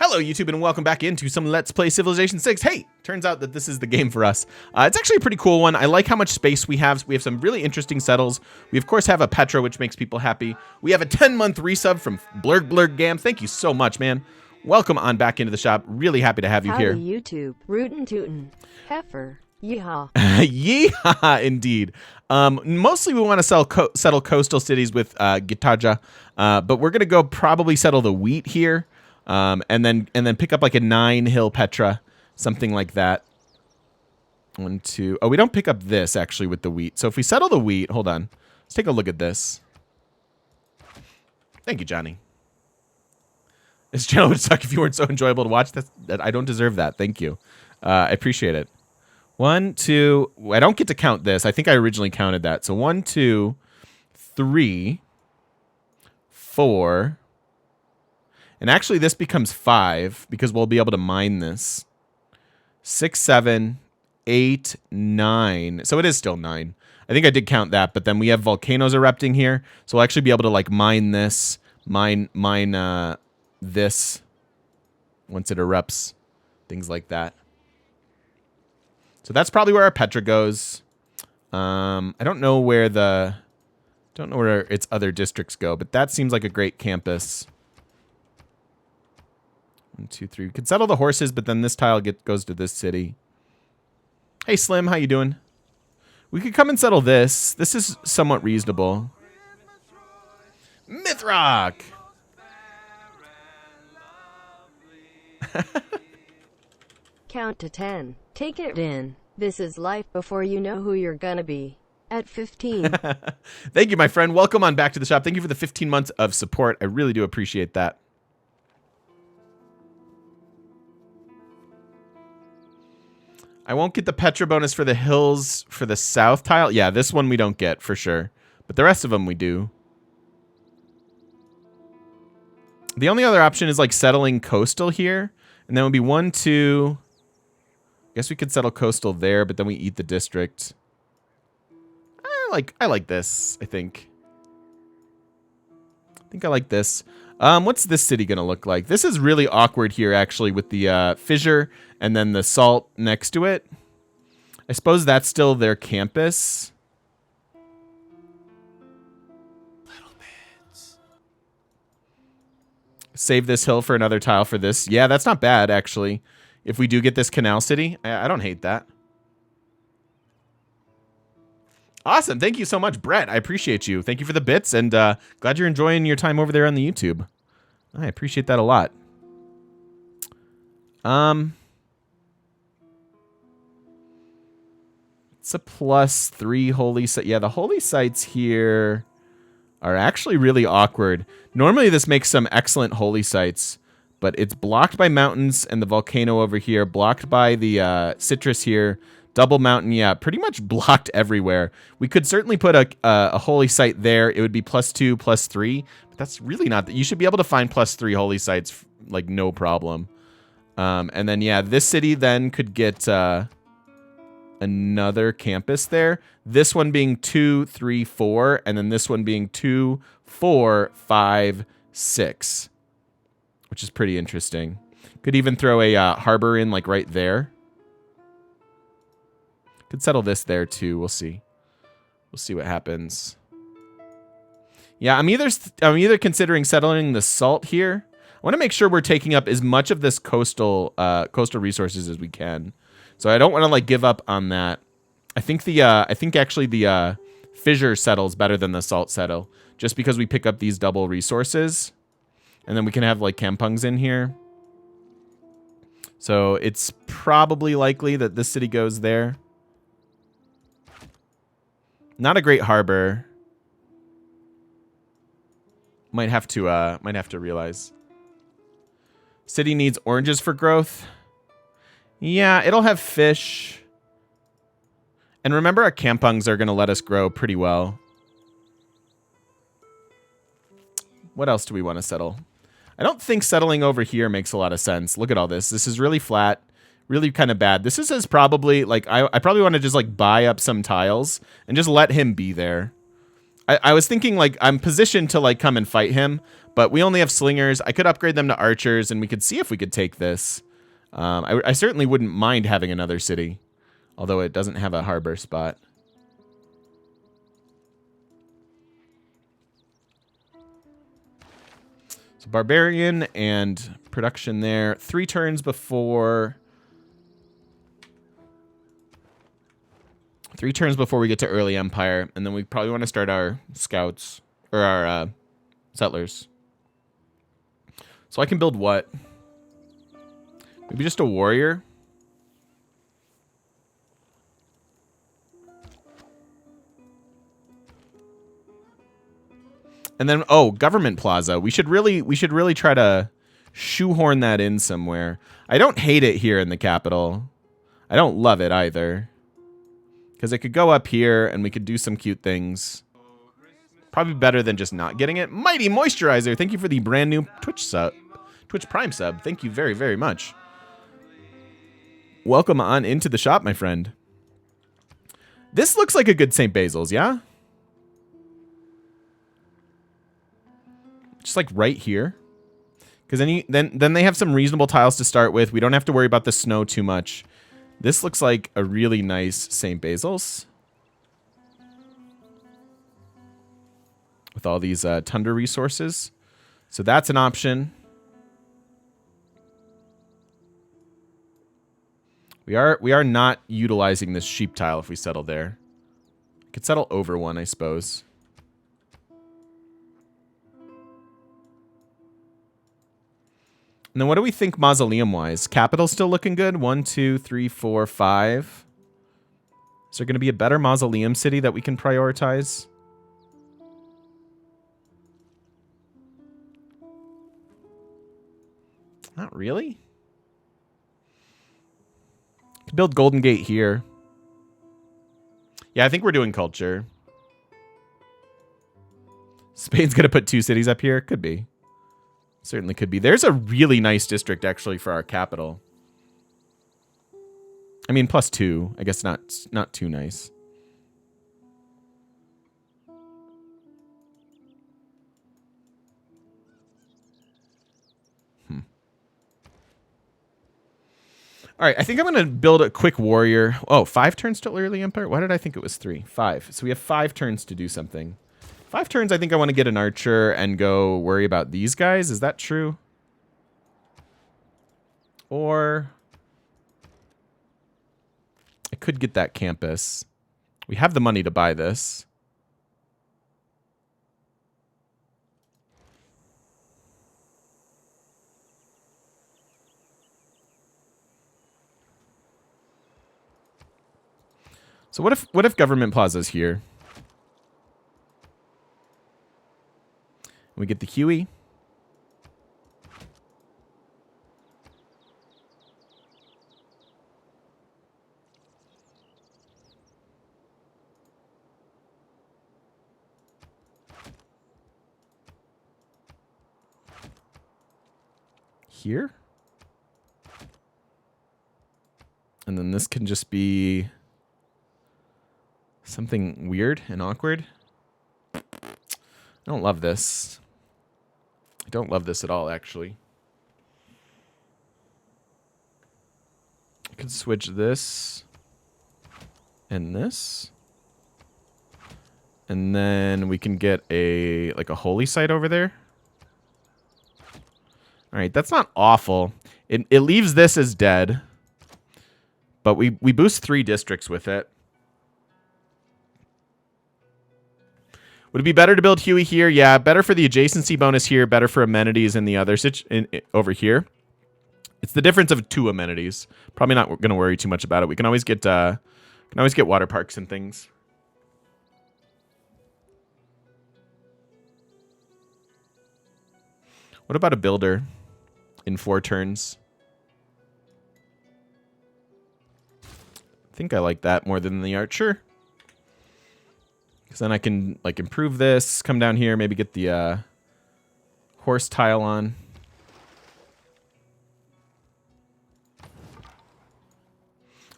Hello, YouTube, and welcome back into some Let's Play Civilization 6. Hey, turns out that this is the game for us. It's actually a pretty cool one. I like how much space we have. We have some really interesting settles. We, of course, have a Petra, which makes people happy. We have a 10-month resub from Blurg Gam. Thank you so much, man. Welcome on back into the shop. Really happy to have you here. Howdy, YouTube. Rootin' tootin'. Heifer. Yeehaw. Yeehaw, indeed. Mostly we want to settle coastal cities with Gitarja, but we're going to go probably settle the wheat here. And then pick up like a 9-hill Petra, something like that. 1, 2. Oh, we don't pick up this actually with the wheat. So if we settle the wheat, hold on. Let's take a look at this. Thank you, Johnny. This channel would suck if you weren't so enjoyable to watch. That I don't deserve that. Thank you. I appreciate it. 1, 2. I don't get to count this. I think I originally counted that. So 1, 2, 3, 4. And actually, this becomes 5 because we'll be able to mine this. 6, 7, 8, 9. So it is still 9. I think I did count that, but then we have volcanoes erupting here. So we'll actually be able to like mine this, mine this once it erupts, things like that. So that's probably where our Petra goes. I don't know where its other districts go, but that seems like a great campus. 1, 2, 3. We could settle the horses, but then this tile goes to this city. Hey, Slim, how you doing? We could come and settle this. This is somewhat reasonable. Mythrock! Count to 10. Take it in. This is life before you know who you're gonna be. At 15. Thank you, my friend. Welcome on back to the shop. Thank you for the 15 months of support. I really do appreciate that. I won't get the Petra bonus for the hills for the south tile. Yeah, this one we don't get for sure. But the rest of them we do. The only other option is like settling coastal here. And then it would be 1, 2. I guess we could settle coastal there, but then we eat the district. I like this, I think. I think I like this. What's this city going to look like? This is really awkward here, actually, with the fissure and then the salt next to it. I suppose that's still their campus. Little bits. Save this hill for another tile for this. Yeah, that's not bad, actually. If we do get this canal city, I don't hate that. Awesome. Thank you so much, Brett. I appreciate you. Thank you for the bits, and glad you're enjoying your time over there on the YouTube. I appreciate that a lot. It's a +3 holy site. Yeah, the holy sites here are actually really awkward. Normally, this makes some excellent holy sites, but it's blocked by mountains and the volcano over here, blocked by the citrus here. Double mountain, yeah, pretty much blocked everywhere. We could certainly put a holy site there. It would be +2, +3, but that's really not that. You should be able to find +3 holy sites, like, no problem. And then, yeah, this city then could get another campus there. This one being 2, 3, 4, and then this one being 2, 4, 5, 6, which is pretty interesting. Could even throw a harbor in, like, right there. Could settle this there too. We'll see. We'll see what happens. Yeah, I'm either considering settling the salt here. I want to make sure we're taking up as much of this coastal resources as we can. So I don't want to like give up on that. I think actually the fissure settles better than the salt settle, just because we pick up these double resources, and then we can have like kampungs in here. So it's probably likely that this city goes there. Not a great harbor. Might have to realize. City needs oranges for growth. Yeah, it'll have fish. And remember, our kampungs are going to let us grow pretty well. What else do we want to settle? I don't think settling over here makes a lot of sense. Look at all this. This is really flat. Really kind of bad. This is probably, like, I probably want to just, like, buy up some tiles and just let him be there. I was thinking, like, I'm positioned to, like, come and fight him, but we only have slingers. I could upgrade them to archers, and we could see if we could take this. I certainly wouldn't mind having another city, although it doesn't have a harbor spot. So barbarian and production there. 3 turns before... 3 turns before we get to early empire, and then we probably want to start our scouts, or our settlers. So I can build what? Maybe just a warrior? And then, oh, government plaza. We should really try to shoehorn that in somewhere. I don't hate it here in the capital. I don't love it either. Because it could go up here, and we could do some cute things. Probably better than just not getting it. Mighty Moisturizer, thank you for the brand new Twitch Prime sub. Thank you very, very much. Welcome on into the shop, my friend. This looks like a good St. Basil's, yeah? Just like right here. Because then they have some reasonable tiles to start with. We don't have to worry about the snow too much. This looks like a really nice St. Basil's. With all these tundra resources. So that's an option. We are not utilizing this sheep tile if we settle there. Could settle over one, I suppose. And then what do we think mausoleum-wise? Capital's still looking good. 1, 2, 3, 4, 5. Is there going to be a better mausoleum city that we can prioritize? Not really. Could build Golden Gate here. Yeah, I think we're doing culture. Spain's going to put 2 cities up here? Could be. Certainly could be. There's a really nice district, actually, for our capital. I mean, +2. I guess not too nice. All right, I think I'm going to build a quick warrior. Oh, 5 turns to early empire? Why did I think it was 3? 5. So we have 5 turns to do something. 5 turns, I think I want to get an archer and go worry about these guys. Is that true? Or I could get that campus. We have the money to buy this. So what if government plaza's here? We get the Huey. Here. And then this can just be something weird and awkward. I don't love this. I don't love this at all, actually. I could switch this and this. And then we can get a holy site over there. All right, that's not awful. It leaves this as dead. But we boost 3 districts with it. Would it be better to build Huey here? Yeah, better for the adjacency bonus here, better for amenities in the other over here. It's the difference of 2 amenities. Probably not going to worry too much about it. We can always get water parks and things. What about a builder in 4 turns? I think I like that more than the archer. Because then I can improve this, come down here, maybe get the horse tile on.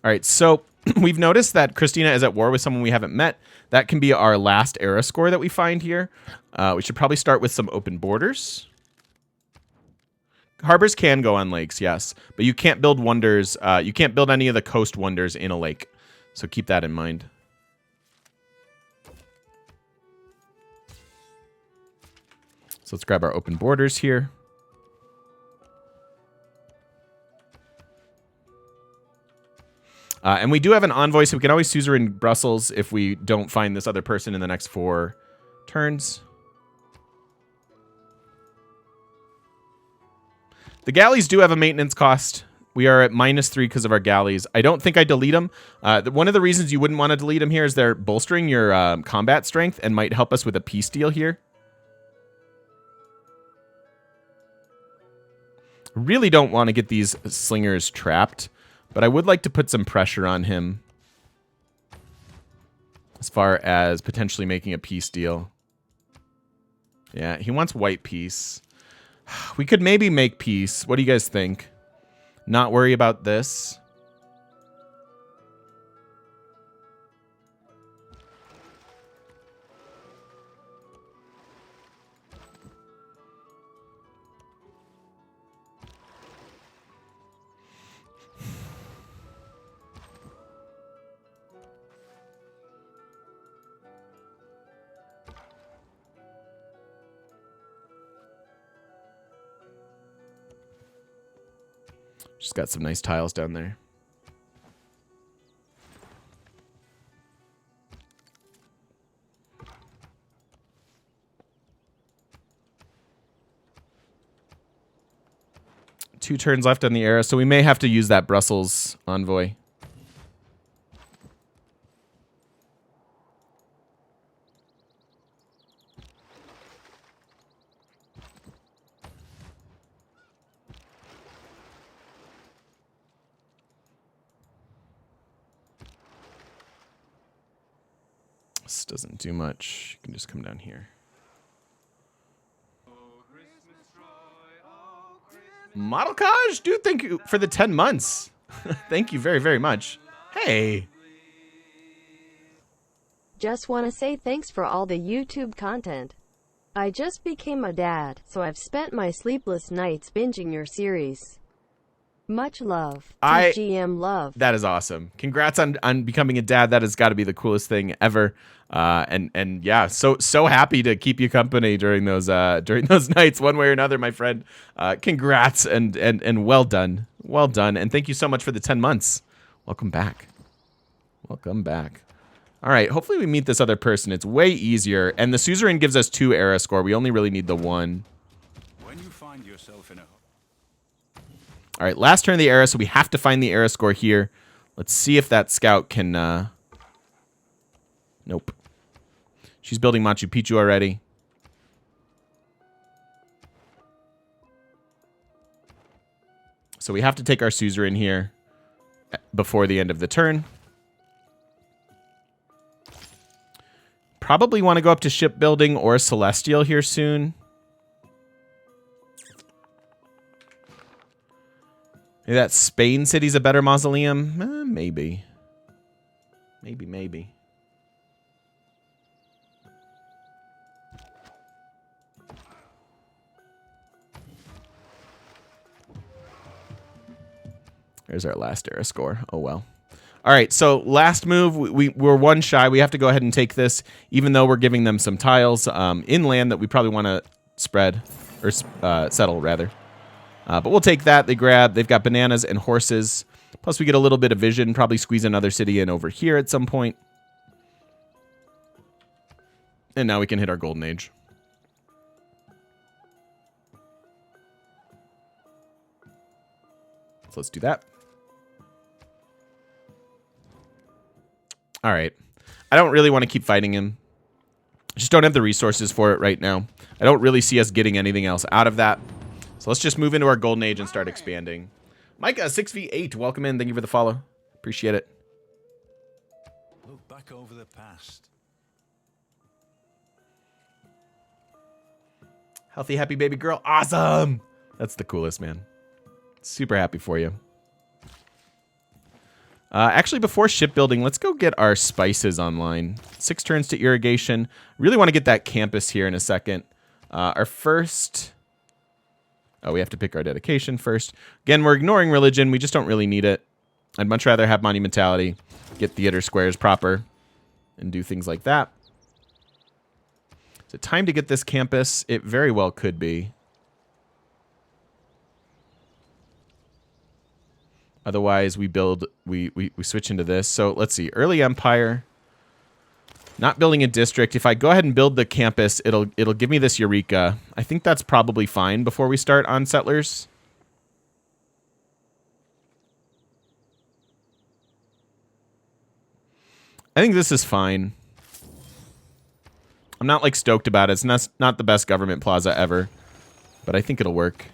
All right, so We've noticed that Christina is at war with someone we haven't met. That can be our last era score that we find here. We should probably start with some open borders. Harbors can go on lakes, yes. But you can't build wonders. You can't build any of the coast wonders in a lake. So keep that in mind. So let's grab our open borders here. And we do have an envoy, so we can always suzerain Brussels if we don't find this other person in the next 4 turns. The galleys do have a maintenance cost. We are at -3 because of our galleys. I don't think I delete them. One of the reasons you wouldn't want to delete them here is they're bolstering your combat strength and might help us with a peace deal here. Really don't want to get these slingers trapped. But I would like to put some pressure on him as far as potentially making a peace deal. Yeah, he wants white peace. We could maybe make peace. What do you guys think? Not worry about this. Just got some nice tiles down there. Two turns left on the era, so we may have to use that Brussels envoy. This doesn't do much. You can just come down here. Model Kaj, dude, thank you for the 10 months. Thank you very, very much. Hey. Just want to say thanks for all the YouTube content. I just became a dad, so I've spent my sleepless nights binging your series. Much love. TGM love. That is awesome. Congrats on becoming a dad. That has got to be the coolest thing ever. And yeah, so happy to keep you company during those nights, one way or another, my friend. Congrats and well done. Well done. And thank you so much for the 10 months. Welcome back. Welcome back. All right, hopefully we meet this other person. It's way easier. And the suzerain gives us 2 era score. We only really need the 1. When you find yourself in a... All right, last turn of the era, so we have to find the era score here. Let's see if that scout can... Nope. She's building Machu Picchu already. So we have to take our suzerain here before the end of the turn. Probably want to go up to shipbuilding or celestial here soon. Maybe that Spain city's a better mausoleum? Maybe. Maybe. There's our last era score. Oh, well. All right, so last move. We're 1 shy. We have to go ahead and take this, even though we're giving them some tiles inland that we probably want to spread, or settle, rather. But we'll take that. They've got bananas and horses. Plus, we get a little bit of vision. Probably squeeze another city in over here at some point. And now we can hit our golden age. So let's do that. All right. I don't really want to keep fighting him. I just don't have the resources for it right now. I don't really see us getting anything else out of that. So let's just move into our golden age and start expanding. Micah, 6v8, welcome in. Thank you for the follow. Appreciate it. Look back over the past. Healthy, happy baby girl. Awesome. That's the coolest, man. Super happy for you. Actually, before shipbuilding, let's go get our spices online. 6 turns to irrigation. Really want to get that campus here in a second. Our first... Oh, we have to pick our dedication first. Again, we're ignoring religion. We just don't really need it. I'd much rather have monumentality, get theater squares proper, and do things like that. Is it time to get this campus? It very well could be. Otherwise, we switch into this. So let's see. Early Empire. Not building a district. If I go ahead and build the campus, it'll give me this Eureka. I think that's probably fine before we start on settlers. I think this is fine. I'm not like stoked about it. It's not the best government plaza ever, but I think it'll work.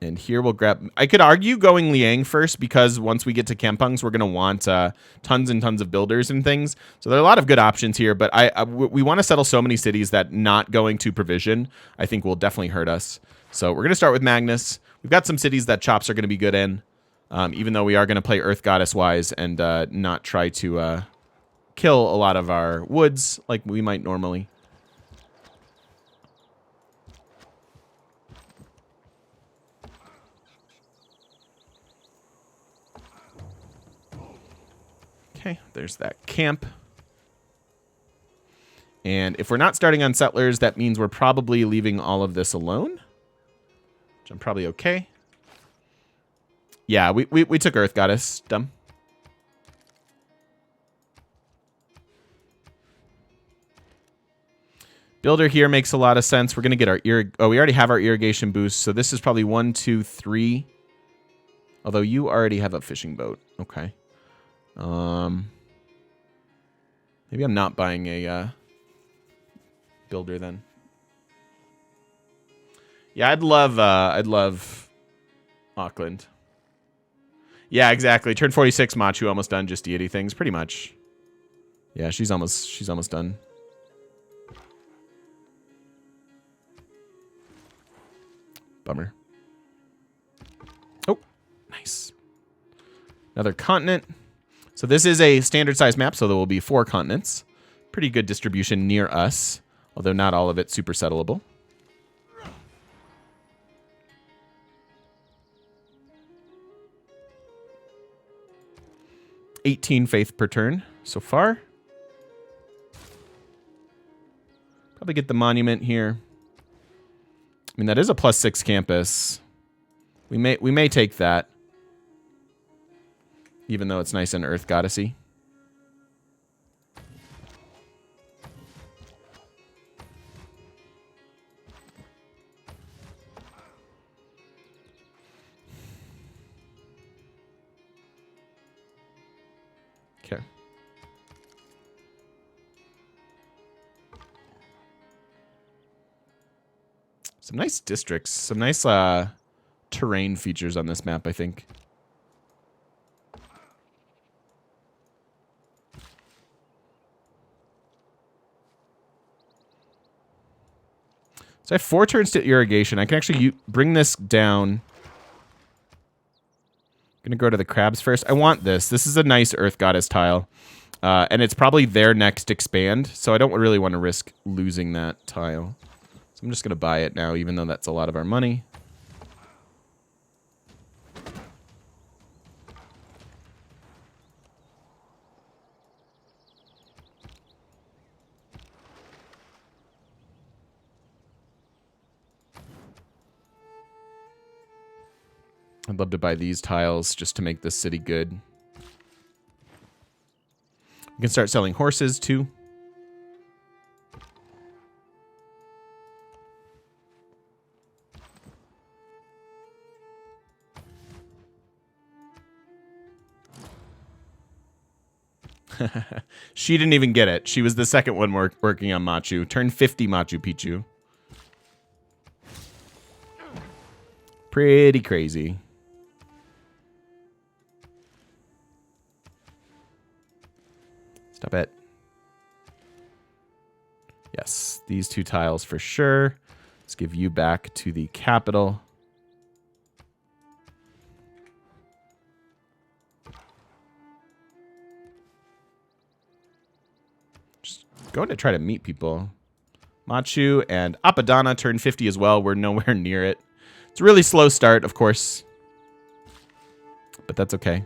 And here we'll grab... I could argue going Liang first because once we get to Kampungs, we're going to want tons and tons of builders and things. So there are a lot of good options here, but we want to settle so many cities that not going to provision, I think, will definitely hurt us. So we're going to start with Magnus. We've got some cities that chops are going to be good in, even though we are going to play Earth Goddess-wise and not try to kill a lot of our woods like we might normally. Okay, there's that camp. And if we're not starting on settlers, that means we're probably leaving all of this alone, which I'm probably okay. Yeah, we took Earth Goddess. Dumb. Builder here makes a lot of sense. We're going to get our... Oh, we already have our irrigation boost, so this is probably 1, 2, 3. Although you already have a fishing boat. Okay. Maybe I'm not buying a builder then. Yeah, I'd love Auckland. Yeah, exactly. Turn 46, Machu almost done. Just deity things, pretty much. Yeah, she's almost done. Bummer. Oh, nice. Another continent. So this is a standard size map, so there will be 4 continents. Pretty good distribution near us, although not all of it super settleable. $18 faith per turn so far. Probably get the monument here. I mean, that is a +6 campus. We may take that. Even though it's nice and Earth Goddessy. Okay. Some nice districts. Some nice terrain features on this map, I think. So I have 4 turns to irrigation. I can actually bring this down. I'm going to go to the crabs first. I want this. This is a nice Earth Goddess tile. And it's probably their next expand, so I don't really want to risk losing that tile. So I'm just going to buy it now, even though that's a lot of our money. I'd love to buy these tiles just to make this city good. We can start selling horses, too. She didn't even get it. She was the second one working on Machu. Turn 50 Machu Picchu. Pretty crazy. Stop it. Yes, these 2 tiles for sure. Let's give you back to the capital. going to try to meet people. Machu and Apadana turn 50 as well. We're nowhere near it. It's a really slow start, of course. But that's okay.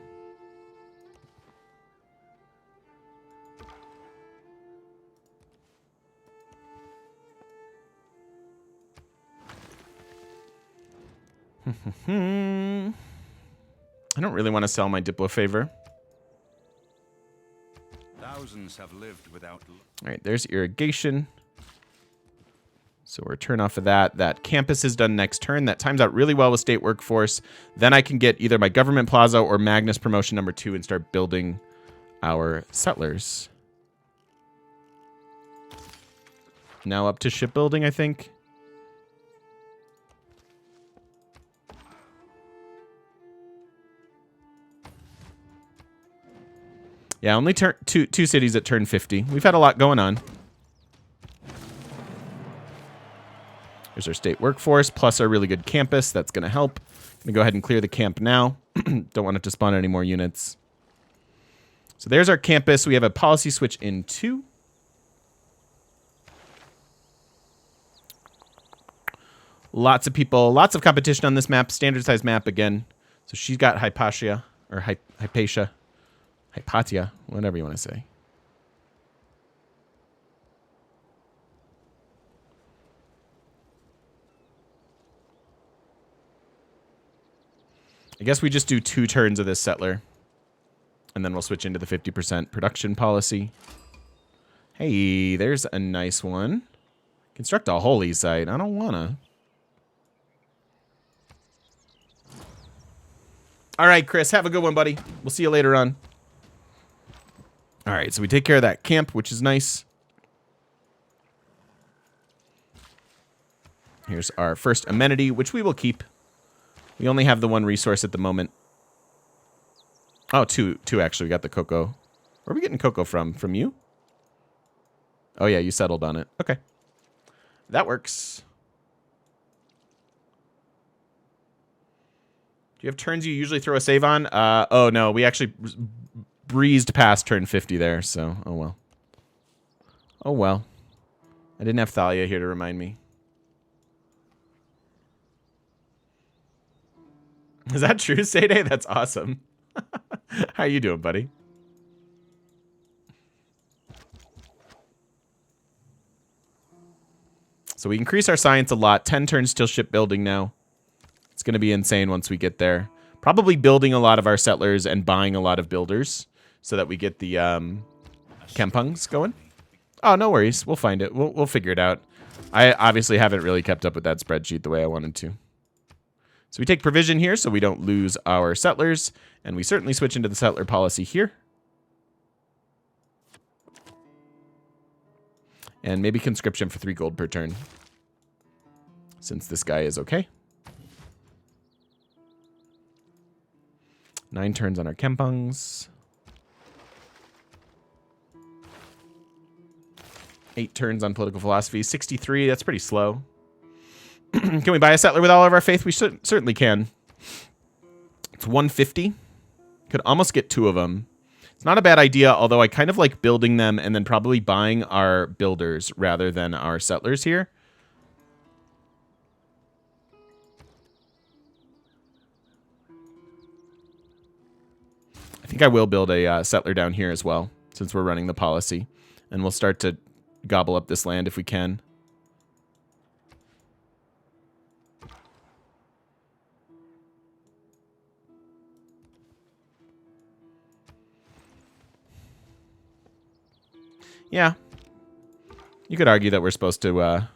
I don't really want to sell my Diplo favor. Thousands have lived without. All right, there's irrigation. So we're turn off of that. That campus is done next turn. That times out really well with state workforce. Then I can get either my government plaza or Magnus promotion number 2 and start building our settlers. Now up to shipbuilding, I think. Yeah, only two cities at turn 50. We've had a lot going on. Here's our state workforce, plus our really good campus. That's going to help. I'm going to go ahead and clear the camp now. Don't want it to spawn any more units. So there's our campus. We have a policy switch in 2. Lots of people, lots of competition on this map. Standard size map again. So she's got Hypatia, or Hypatia. Hypatia, whatever you want to say. I guess we just do 2 turns of this settler. And then we'll switch into the 50% production policy. Hey, there's a nice one. Construct a holy site. I don't want to. All right, Chris, have a good one, buddy. We'll see you later on. All right, so we take care of that camp, which is nice. Here's our first amenity, which we will keep. We only have the 1 resource at the moment. Oh, two actually. We got the cocoa. Where are we getting cocoa from? From you? Oh, yeah, you settled on it. Okay. That works. Do you have turns you usually throw a save on? Oh, no. We actually breezed past turn 50 there, so oh well. Oh well. I didn't have Thalia here to remind me. Is that true, Sede? That's awesome. How you doing, buddy? So we increase our science a lot. 10 turns till shipbuilding now. It's going to be insane once we get there. Probably building a lot of our settlers and buying a lot of builders so that we get the kampungs going. Oh, no worries. We'll find it. We'll figure it out. I obviously haven't really kept up with that spreadsheet the way I wanted to. So we take provision here so we don't lose our settlers. And we certainly switch into the settler policy here. And maybe conscription for 3 gold per turn. Since this guy is okay. 9 turns on our kampungs. 8 turns on political philosophy. 63, that's pretty slow. Can we buy a settler with all of our faith? We certainly can. It's 150. Could almost get 2 of them. It's not a bad idea, although I kind of like building them and then probably buying our builders rather than our settlers here. I think I will build a settler down here as well, since we're running the policy. And we'll start to gobble up this land if we can. Yeah. You could argue that we're supposed to... Well,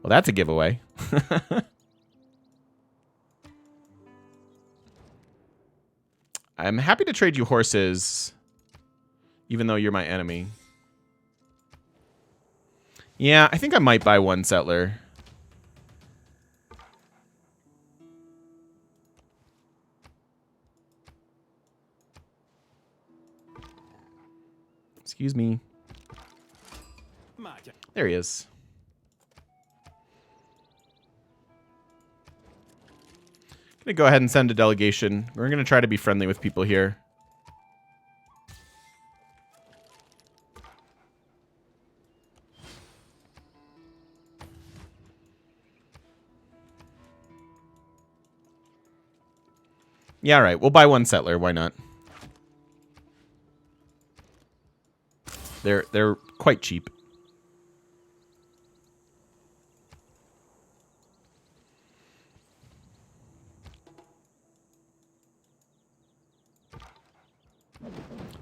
that's a giveaway. I'm happy to trade you horses, even though you're my enemy. Yeah, I think I might buy 1 settler. Excuse me. There he is. Gonna go ahead and send a delegation. We're gonna try to be friendly with people here. Yeah, all right. We'll buy one settler. Why not? They're quite cheap.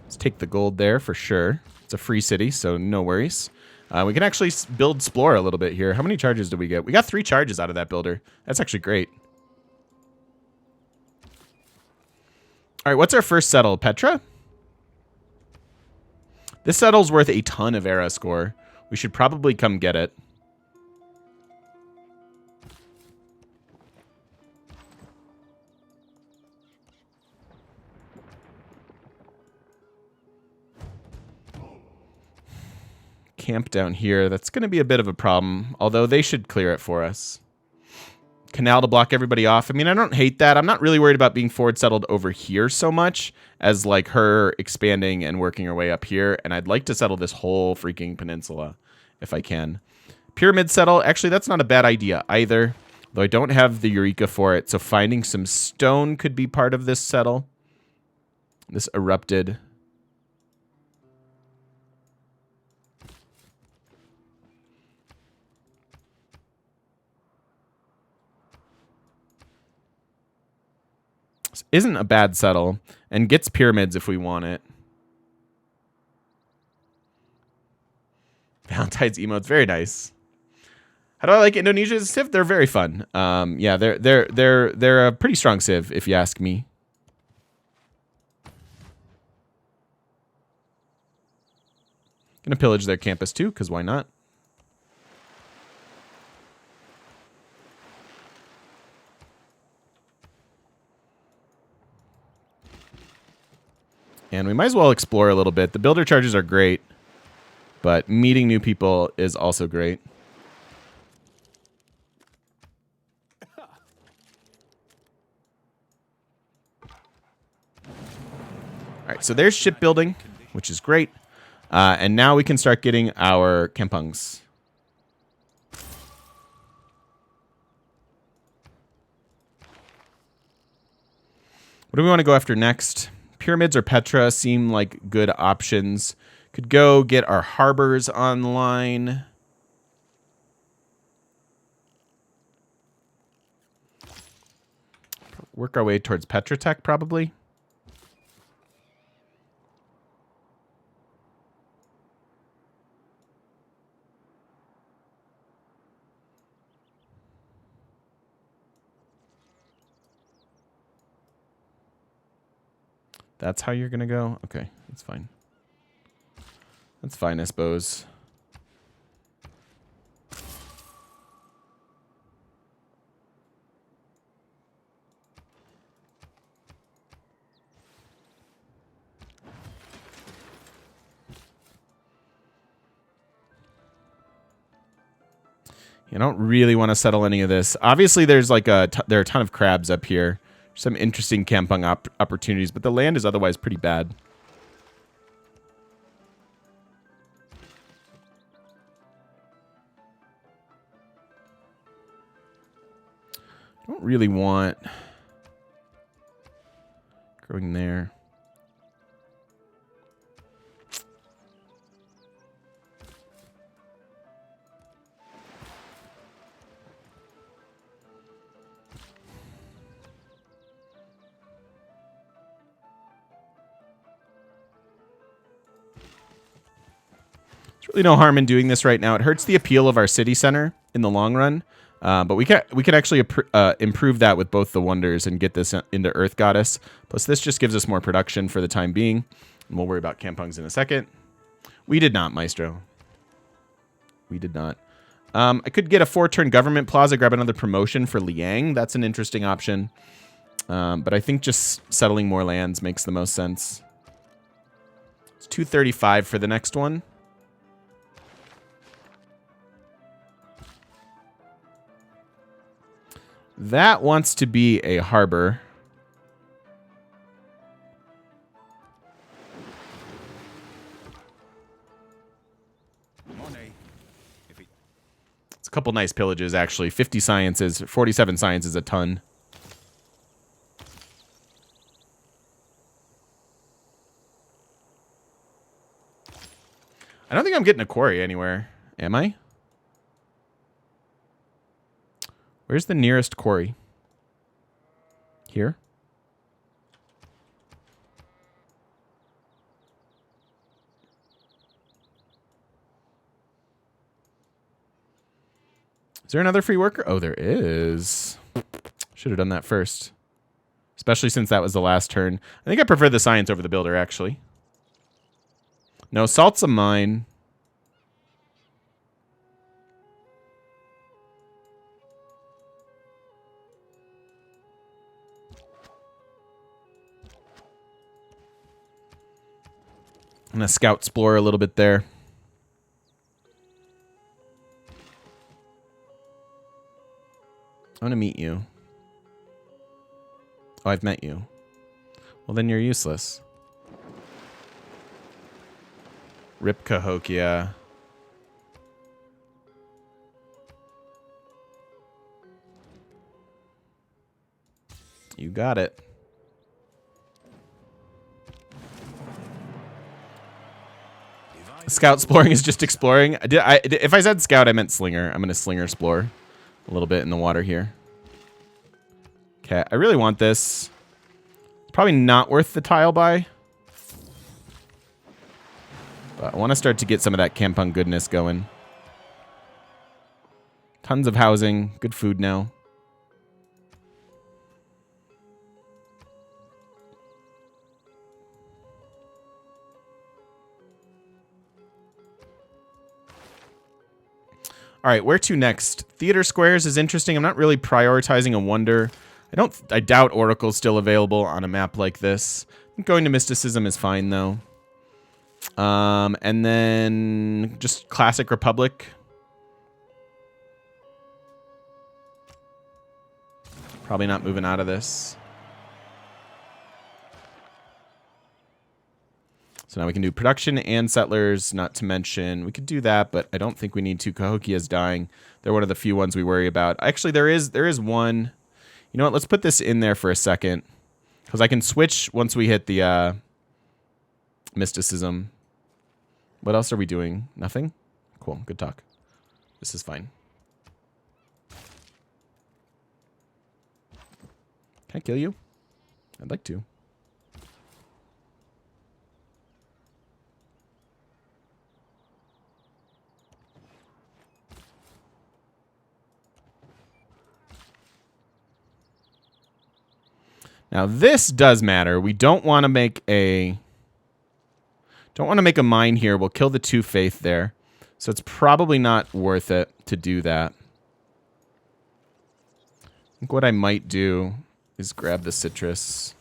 Let's take the gold there for sure. It's a free city, so no worries. We can actually build Explore a little bit here. How many charges did we get? We got 3 charges out of that builder. That's actually great. All right, what's our first settle? Petra? This settle's worth a ton of era score. We should probably come get it. Camp down here. That's going to be a bit of a problem, although they should clear it for us. Canal to block everybody off. I mean, I don't hate that. I'm not really worried about being forward settled over here so much as like her expanding and working her way up here. And I'd like to settle this whole freaking peninsula if I can. Pyramid settle. Actually, that's not a bad idea either, though I don't have the Eureka for it. So finding some stone could be part of this settle. This erupted. Isn't a bad settle and gets pyramids if we want it. Valentine's emotes, very nice. How do I like Indonesia's civ? They're very fun. Yeah, they're a pretty strong civ if you ask me. Gonna pillage their campus too, because why not? And we might as well explore a little bit. The builder charges are great, but meeting new people is also great. All right, so there's shipbuilding, which is great. And now we can start getting our kampungs. What do we want to go after next? Pyramids or Petra seem like good options. Could go get our harbors online. Work our way towards Petra Tech, probably. That's how you're going to go? Okay, that's fine. That's fine, I suppose. You don't really want to settle any of this. Obviously, there's like there are a ton of crabs up here. Some interesting kampung opportunities, but the land is otherwise pretty bad. I don't really want growing there. Really no harm in doing this right now. It hurts the appeal of our city center in the long run, but we can actually improve that with both the wonders and get this into Earth Goddess. Plus, this just gives us more production for the time being, and we'll worry about kampungs in a second. We did not, Maestro. We did not. I could get a 4-turn government plaza, grab another promotion for Liang. That's an interesting option, but I think just settling more lands makes the most sense. It's 235 for the next one. That wants to be a harbor. It's a couple nice pillages, actually. 50 sciences, 47 science is a ton. I don't think I'm getting a quarry anywhere. Am I? Where's the nearest quarry? Here? Is there another free worker? Oh, there is. Should have done that first. Especially since that was the last turn. I think I prefer the science over the builder, actually. No, salt's a mine. I'm going to scout explore a little bit there. I want to meet you. Oh, I've met you. Well, then you're useless. Rip Cahokia. You got it. Scout exploring is just exploring. If I said scout, I meant slinger. I'm going to slinger explore a little bit in the water here. Okay, I really want this. It's probably not worth the tile buy. But I want to start to get some of that Kampung goodness going. Tons of housing. Good food now. All right, where to next? Theater Squares is interesting. I'm not really prioritizing a wonder. I doubt Oracle's still available on a map like this. I think going to Mysticism is fine though. And then just Classic Republic. Probably not moving out of this. So now we can do production and settlers, not to mention, we could do that, but I don't think we need to. Cahokia's dying. They're one of the few ones we worry about. Actually, there is one. You know what? Let's put this in there for a second. Because I can switch once we hit the Mysticism. What else are we doing? Nothing? Cool. Good talk. This is fine. Can I kill you? I'd like to. Now this does matter. We don't want to make a mine here. We'll kill the 2 faith there. So it's probably not worth it to do that. I think what I might do is grab the citrus.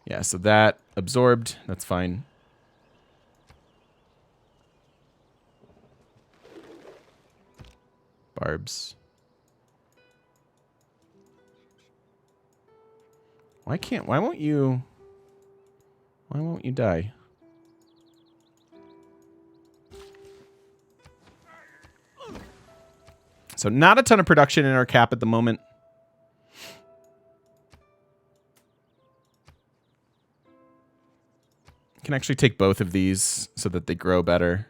Yeah, so that absorbed. That's fine. Barbs. Why won't you die? So not a ton of production in our cap at the moment. Can actually take both of these so that they grow better.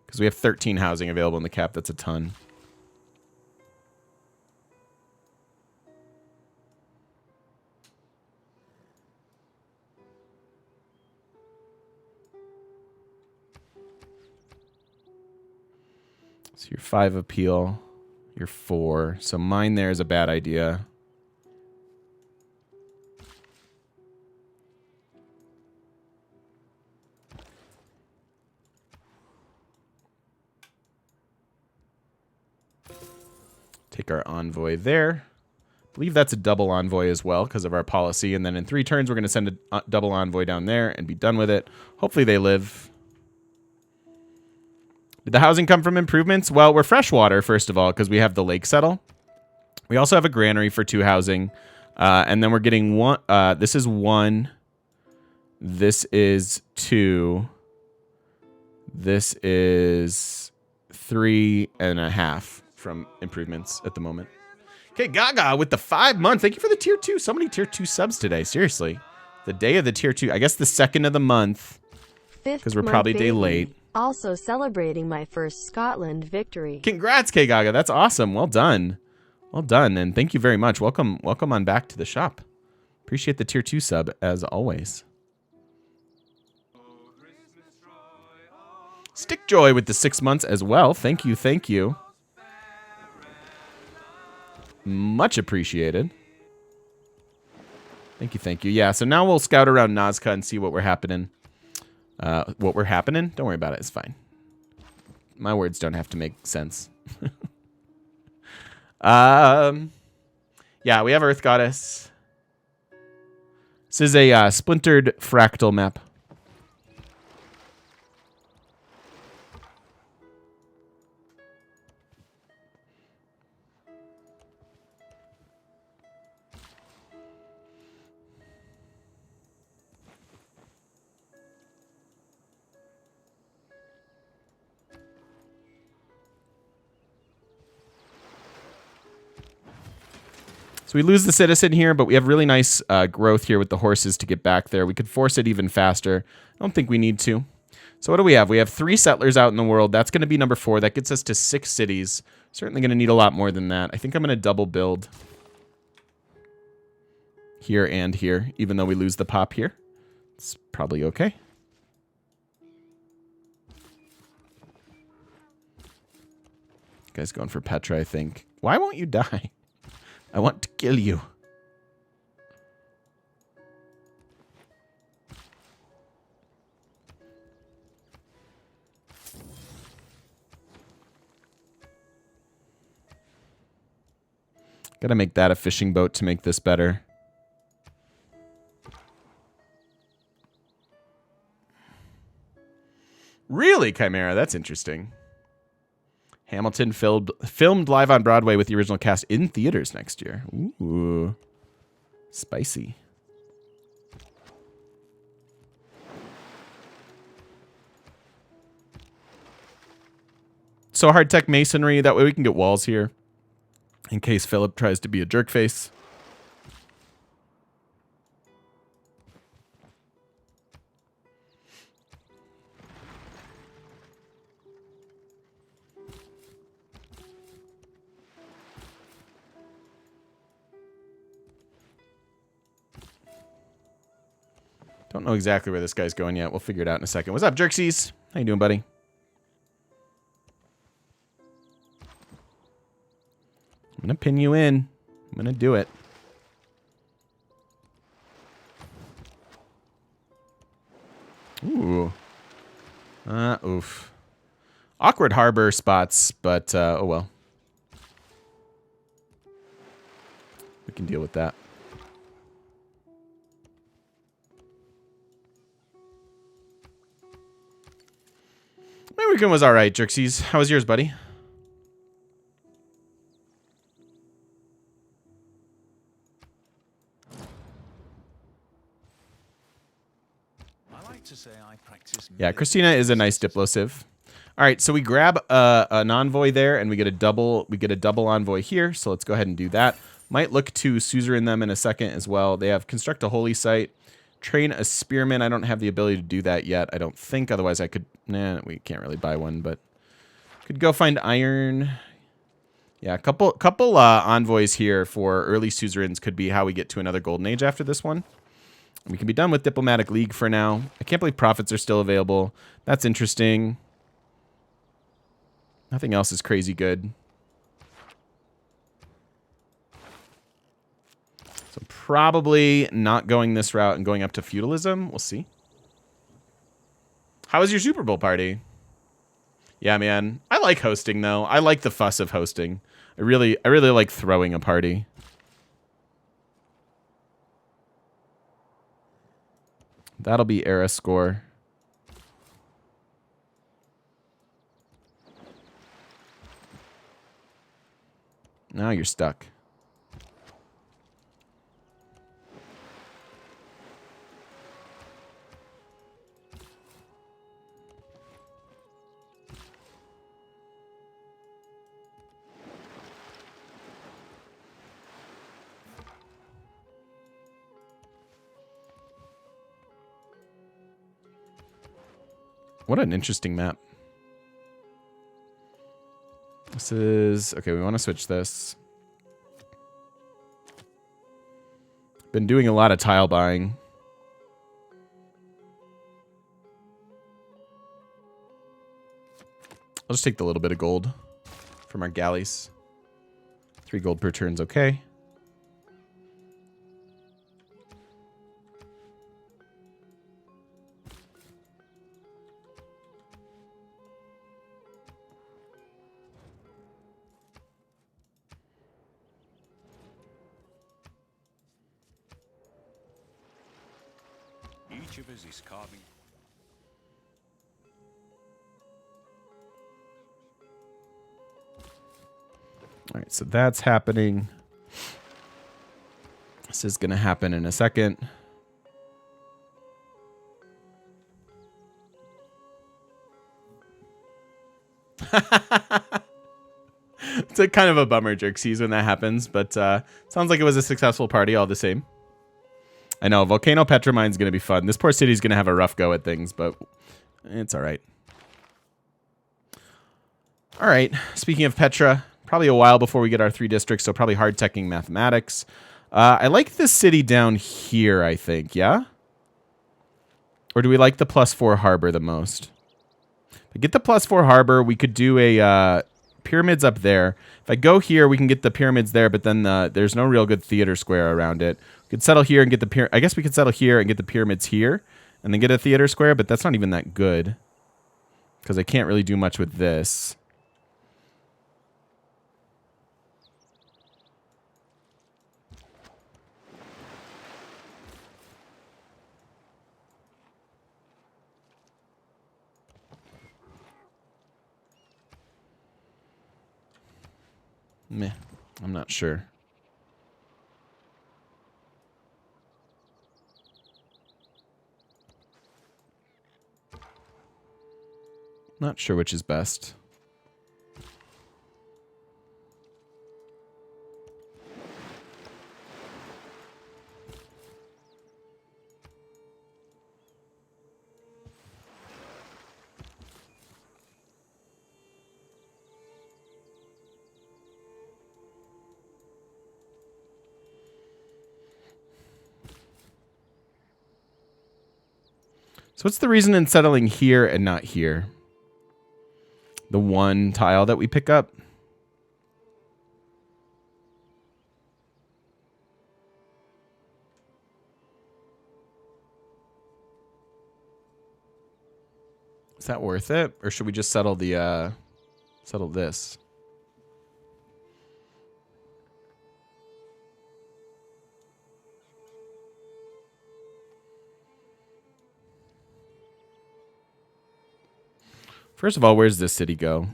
Because we have 13 housing available in the cap. That's a ton. So you're 5 appeal. You're 4. So mine there is a bad idea. Take our envoy there. I believe that's a double envoy as well because of our policy. And then in 3 turns, we're going to send a double envoy down there and be done with it. Hopefully they live. Did the housing come from improvements? Well, we're freshwater, first of all, because we have the lake settle. We also have a granary for 2 housing. And then we're getting 1. This is 1. This is 2. This is 3.5 from improvements at the moment. Okay, Gaga with the 5 month. Thank you for the tier 2. So many tier 2 subs today. Seriously. The day of the tier 2. I guess the second of the month. Because we're probably a day late. Also celebrating my first Scotland victory. Congrats, K Gaga. That's awesome. Well done. Well done. And thank you very much. Welcome on back to the shop. Appreciate the tier 2 sub as always. Stickjoy with the 6 months as well. Thank you. Thank you. Much appreciated. Thank you. Thank you. Yeah, so now we'll scout around Nazca and see what we're happening. What we're happening? Don't worry about it. It's fine. My words don't have to make sense. Yeah, we have Earth Goddess. This is a splintered fractal map. So we lose the citizen here, but we have really nice growth here with the horses to get back there. We could force it even faster. I don't think we need to. So what do we have? We have 3 settlers out in the world. That's going to be number 4. That gets us to 6 cities. Certainly going to need a lot more than that. I think I'm going to double build here and here, even though we lose the pop here. It's probably okay. Guy's going for Petra, I think. Why won't you die? I want to kill you. Gotta make that a fishing boat to make this better. Really, Chimera? That's interesting. Hamilton filmed live on Broadway with the original cast in theaters next year. Ooh. Spicy. So hard-tech masonry. That way we can get walls here. In case Philip tries to be a jerkface. Don't know exactly where this guy's going yet. We'll figure it out in a second. What's up, Jerksies? How you doing, buddy? I'm going to pin you in. I'm going to do it. Ooh. Oof. Awkward harbor spots, but oh well. We can deal with that. My weekend was all right, Jerksies. How was yours, buddy? I like to say I practice. Yeah, Christina is a nice diplosive. All right, so we grab an envoy there, and we get a double envoy here. So let's go ahead and do that. Might look to suzerain them in a second as well. They have construct a holy site, train a spearman. I don't have the ability to do that yet. I don't think. Otherwise, I could. Nah, we can't really buy one, but could go find iron. Yeah, a couple envoys here for early suzerains could be how we get to another golden age after this one. We can be done with Diplomatic League for now. I can't believe profits are still available. That's interesting. Nothing else is crazy good. So probably not going this route and going up to feudalism. We'll see. How was your Super Bowl party? Yeah, man. I like hosting, though. I like the fuss of hosting. I really like throwing a party. That'll be era score. Now you're stuck. What an interesting map. This is... Okay, we want to switch this. Been doing a lot of tile buying. I'll just take the little bit of gold from our galleys. 3 gold per turn's okay. Each of us is carving. All right, so that's happening. This is going to happen in a second. It's a kind of a bummer, Jerksies, when that happens, but sounds like it was a successful party all the same. I know, Volcano Petramine's going to be fun. This poor city's going to have a rough go at things, but it's all right. All right, speaking of Petra, probably a while before we get our 3 districts, so probably hard-teching mathematics. I like this city down here, I think, yeah? Or do we like the +4 harbor the most? If I get the +4 harbor, we could do a pyramids up there. If I go here, we can get the pyramids there, but then there's no real good theater square around it. We could settle here and get the I guess we could settle here and get the pyramids here, and then get a theater square, but that's not even that good. Because I can't really do much with this. Meh, I'm not sure. Not sure which is best. So what's the reason in settling here and not here? The one tile that we pick up? Is that worth it? Or should we just settle the settle this? First of all, where's this city go?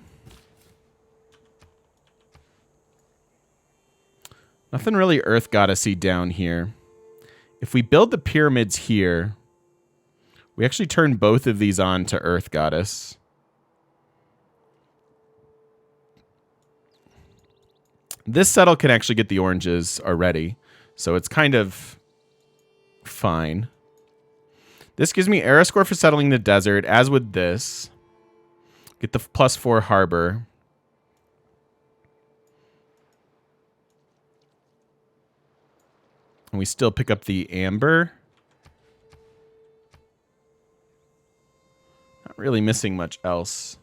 Nothing really Earth Goddessy down here. If we build the pyramids here, we actually turn both of these on to Earth Goddess. This settle can actually get the oranges already, so it's kind of fine. This gives me era score for settling the desert, as would this. Get the +4 harbor. And we still pick up the amber. Not really missing much else.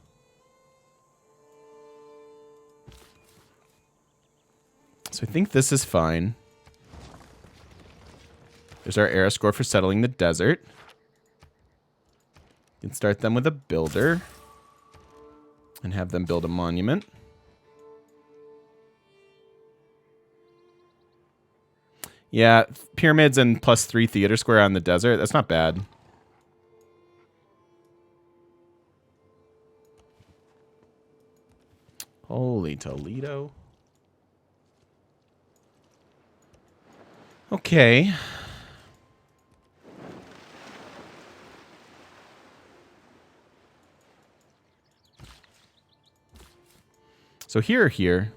So I think this is fine. There's our era score for settling the desert. We can start them with a builder. And have them build a monument. Yeah, pyramids and +3 theater square on the desert. That's not bad. Holy Toledo. Okay. So here.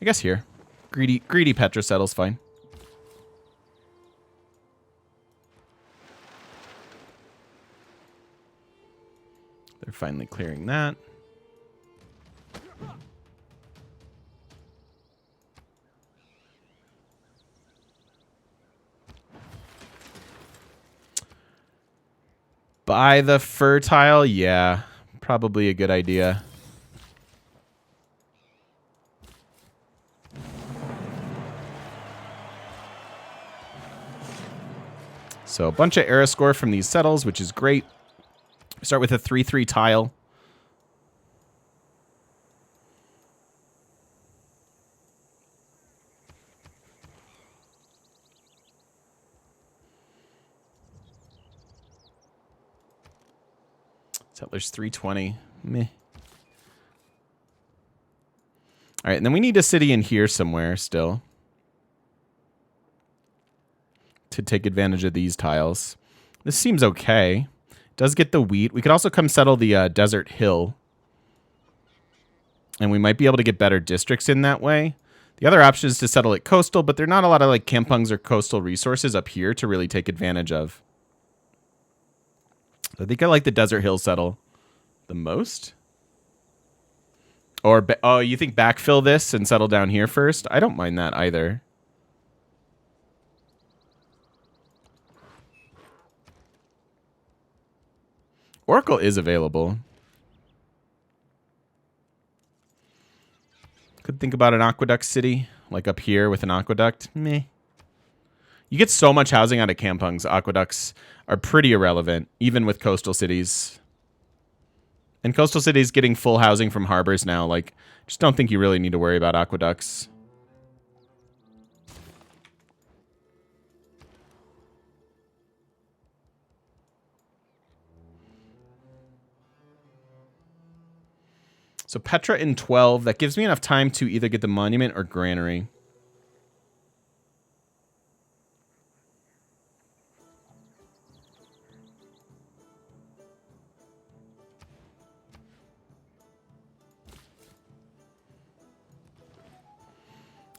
I guess here. Greedy Petra settles fine. They're finally clearing that. Buy the fertile? Yeah, probably a good idea. So a bunch of era score from these settles, which is great. Start with a 3/3 tile. Settlers 320. Meh. All right, and then we need a city in here somewhere still to take advantage of these tiles. This seems okay. Does get the wheat. We could also come settle the desert hill. And we might be able to get better districts in that way. The other option is to settle it coastal, but there are not a lot of like kampungs or coastal resources up here to really take advantage of. I think I like the desert hill settle the most. Or, oh, you think backfill this and settle down here first? I don't mind that either. Oracle is available. Could think about an aqueduct city, like up here with an aqueduct. Meh. You get so much housing out of kampungs. Aqueducts are pretty irrelevant, even with coastal cities. And coastal cities getting full housing from harbors now. Like, just don't think you really need to worry about aqueducts. So Petra in 12. That gives me enough time to either get the monument or granary.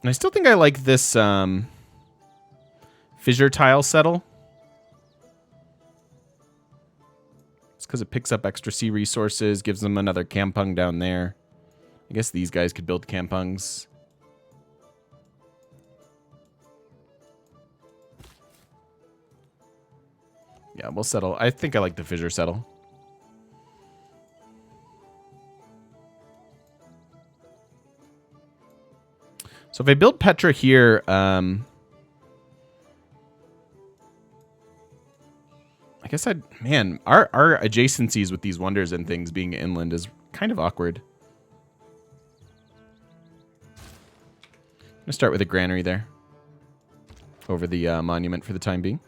And I still think I like this fissure tile settle. It's because it picks up extra sea resources, gives them another kampung down there. I guess these guys could build kampungs. Yeah, we'll settle. I think I like the fissure settle. So if I build Petra here, I guess I'd... Man, our adjacencies with these wonders and things being inland is kind of awkward. I'm going to start with a granary there. Over the monument for the time being.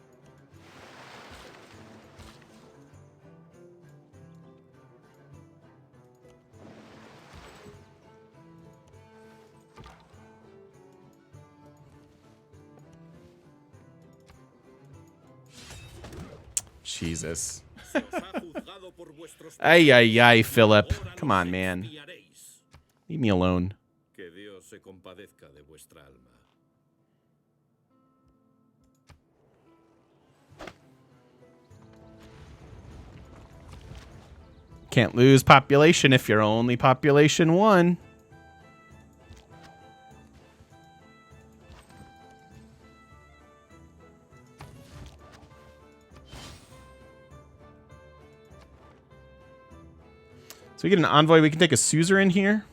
Jesus. Ay, ay, ay, Philip. Come on, man. Leave me alone. Can't lose population if you're only population 1. So we get an envoy. We can take a suzerain here.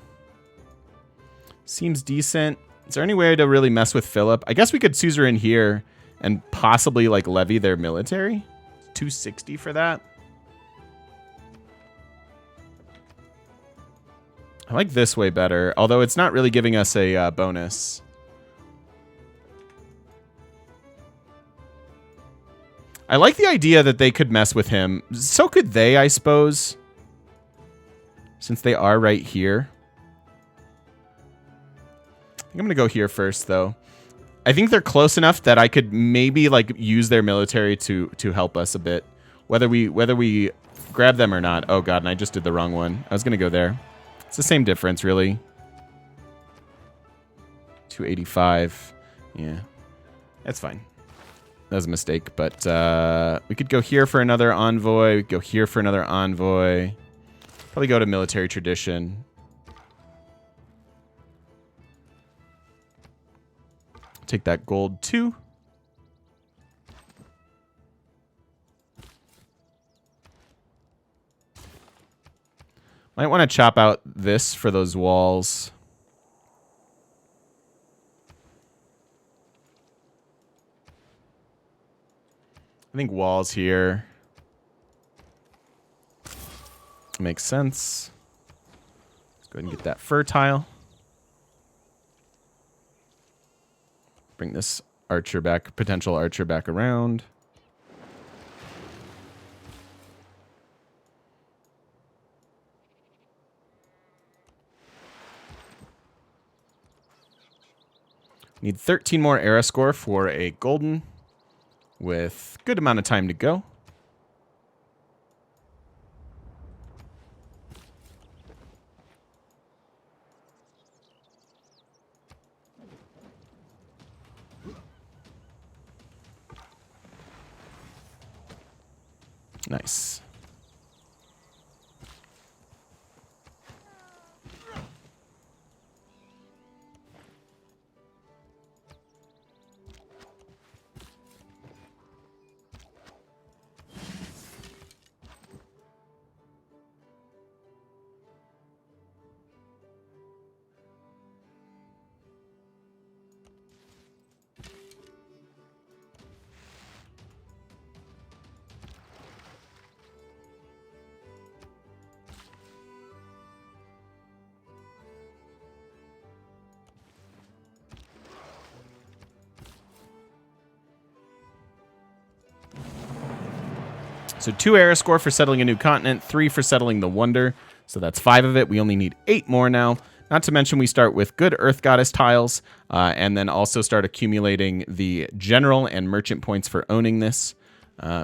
Seems decent. Is there any way to really mess with Philip? I guess we could suzerain here and possibly like levy their military. 260 for that. I like this way better, although it's not really giving us a bonus. I like the idea that they could mess with him. So could they, I suppose. Since they are right here. I think I'm going to go here first, though. I think they're close enough that I could maybe like use their military to help us a bit. Whether we grab them or not. Oh, God, and I just did the wrong one. I was going to go there. It's the same difference, really. 285. Yeah, that's fine. That was a mistake, but we could go here for another envoy. We could go here for another envoy. Probably go to military tradition. Take that gold too. Might want to chop out this for those walls. I think walls here makes sense. Let's go ahead and get that fertile. Bring this archer back, potential archer back around. Need 13 more era score for a golden with good amount of time to go. Nice. So 2 era score for settling a new continent, 3 for settling the wonder. So that's 5 of it. We only need 8 more now. Not to mention we start with good Earth Goddess tiles, and then also start accumulating the general and merchant points for owning this.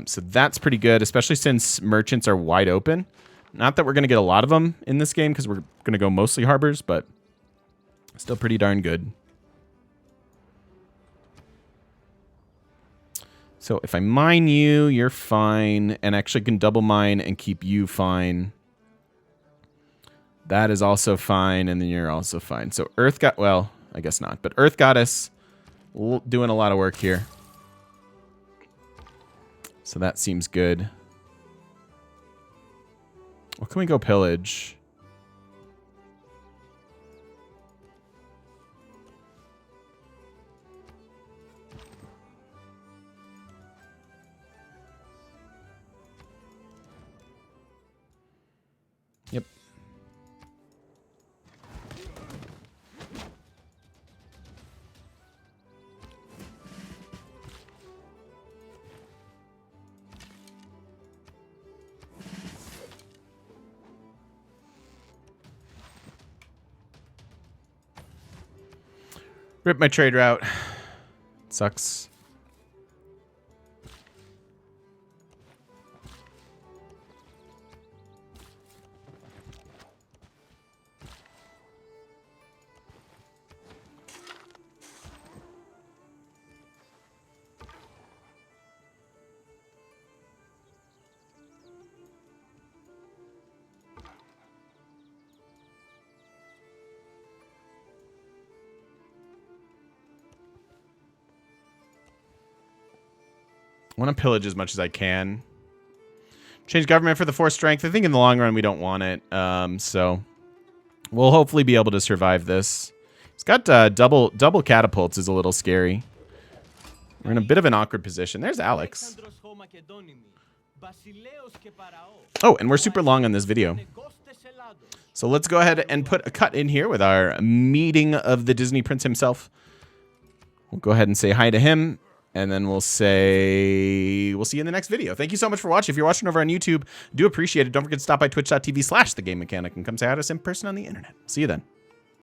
So that's pretty good, especially since merchants are wide open. Not that we're going to get a lot of them in this game because we're going to go mostly harbors, but still pretty darn good. So if I mine you, you're fine, and actually can double mine and keep you fine. That is also fine, and then you're also fine. So Earth got, well, I guess not, but Earth Goddess doing a lot of work here. So that seems good. What can we go pillage? Yep. Rip my trade route. Sucks. I want to pillage as much as I can. Change government for the 4 strength. I think in the long run we don't want it. So we'll hopefully be able to survive this. It's got double catapults is a little scary. We're in a bit of an awkward position. There's Alex. Oh, and we're super long on this video. So let's go ahead and put a cut in here with our meeting of the Disney Prince himself. We'll go ahead and say hi to him. And then we'll say, we'll see you in the next video. Thank you so much for watching. If you're watching over on YouTube, do appreciate it. Don't forget to stop by twitch.tv/thegamemechanic and come say hi to us in person on the internet. See you then.